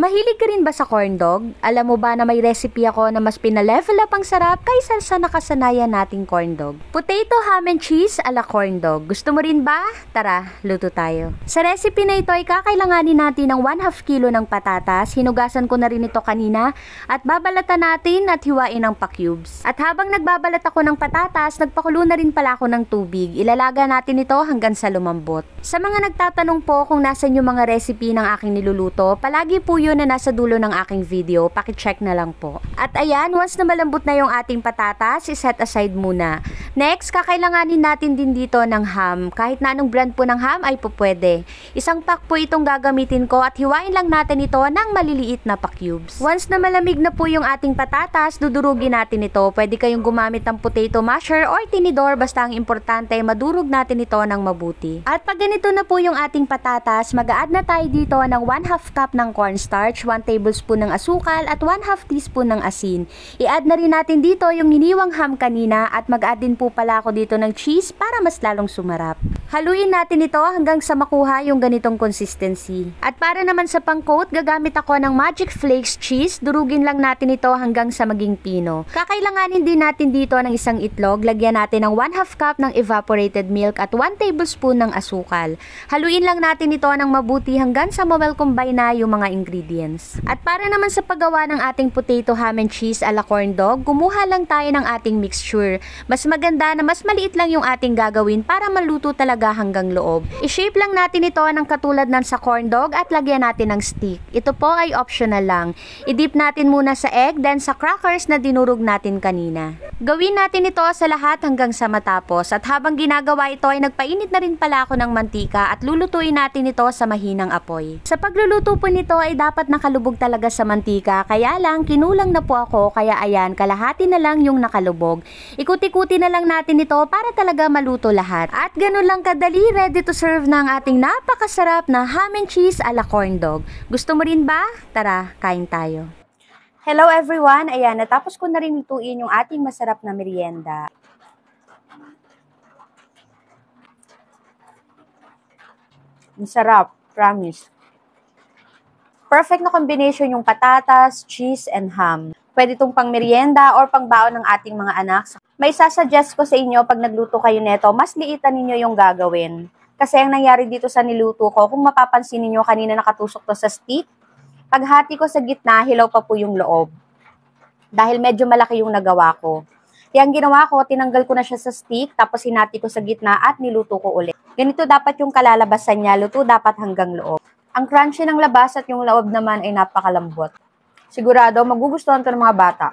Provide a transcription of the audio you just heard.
Mahilig ka rin ba sa corn dog? Alam mo ba na may recipe ako na mas pinalevel up ang sarap kaysa sa nakasanayan nating corn dog? Potato ham and cheese ala corn dog. Gusto mo rin ba? Tara, luto tayo. Sa recipe na ito ay kakailanganin natin ng 1/2 kilo ng patatas. Hinugasan ko na rin ito kanina at babalatan natin at hiwain ng pa-cubes. At habang nagbabalat ako ng patatas, nagpakulo na rin pala ako ng tubig. Ilalaga natin ito hanggang sa lumambot. Sa mga nagtatanong po kung nasan yung mga recipe ng aking niluluto, palagi po yun na nasa dulo ng aking video, paki-check na lang po. At ayan, once na malambot na yung ating patatas, iset aside muna. Next, kakailanganin natin din dito ng ham. Kahit na anong brand po ng ham ay po pwede. Isang pack po itong gagamitin ko at hiwain lang natin ito ng maliliit na pa-cubes. Once na malamig na po yung ating patatas, dudurugin natin ito. Pwede kayong gumamit ng potato masher or tinidor, basta ang importante madurog natin ito ng mabuti. At pag ganito na po yung ating patatas, mag-a-add na tayo dito ng 1/2 cup ng cornstarch, 1 tablespoon ng asukal at 1/2 teaspoon ng asin. I-add na rin natin dito yung hiniwang ham kanina at mag-add din po pala ako dito ng cheese para mas lalong sumarap. Haluin natin ito hanggang sa makuha yung ganitong consistency. At para naman sa pang-coat, gagamit ako ng Magic Flakes cheese. Durugin lang natin ito hanggang sa maging pino. Kakailanganin din natin dito ng isang itlog. Lagyan natin ng 1/2 cup ng evaporated milk at 1 tablespoon ng asukal. Haluin lang natin ito ng mabuti hanggang sa ma-well combine na yung mga ingredients. At para naman sa paggawa ng ating potato ham and cheese ala corn dog, kumuha lang tayo ng ating mixture. Mas maganda na mas maliit lang yung ating gagawin para maluto talaga hanggang loob. I-shape lang natin ito ng katulad ng sa corn dog at lagyan natin ng stick. Ito po ay optional lang. I-dip natin muna sa egg, then sa crackers na dinurog natin kanina. Gawin natin ito sa lahat hanggang sa matapos. At habang ginagawa ito ay nagpainit na rin pala ako ng mantika at lulutuin natin ito sa mahinang apoy. Sa pagluluto po nito ay dapat nakalubog talaga sa mantika, kaya lang kinulang na po ako, kaya ayan, kalahati na lang yung nakalubog. Ikuti-kuti na lang natin ito para talaga maluto lahat. At ganun lang kadali, ready to serve na ang ating napakasarap na ham and cheese ala corn dog. Gusto mo rin ba? Tara, kain tayo. Hello everyone! Ayan, natapos ko na rin lutuin yung ating masarap na merienda. Ang sarap, promise. Perfect na combination yung patatas, cheese, and ham. Pwede itong pang merienda or pang baon ng ating mga anak. May sasuggest ko sa inyo pag nagluto kayo neto, mas liitan ninyo yung gagawin. Kasi ang nangyari dito sa niluto ko, kung mapapansin ninyo kanina nakatusok to sa stick, paghati ko sa gitna, hilaw pa po yung loob. Dahil medyo malaki yung nagawa ko. Kaya ang ginawa ko, tinanggal ko na siya sa stick, tapos hinati ko sa gitna at niluto ko ulit. Ganito dapat yung kalalabasan niya, luto dapat hanggang loob. Ang crunchy ng labas at yung loob naman ay napakalambot. Sigurado, magugustuhan to ng mga bata.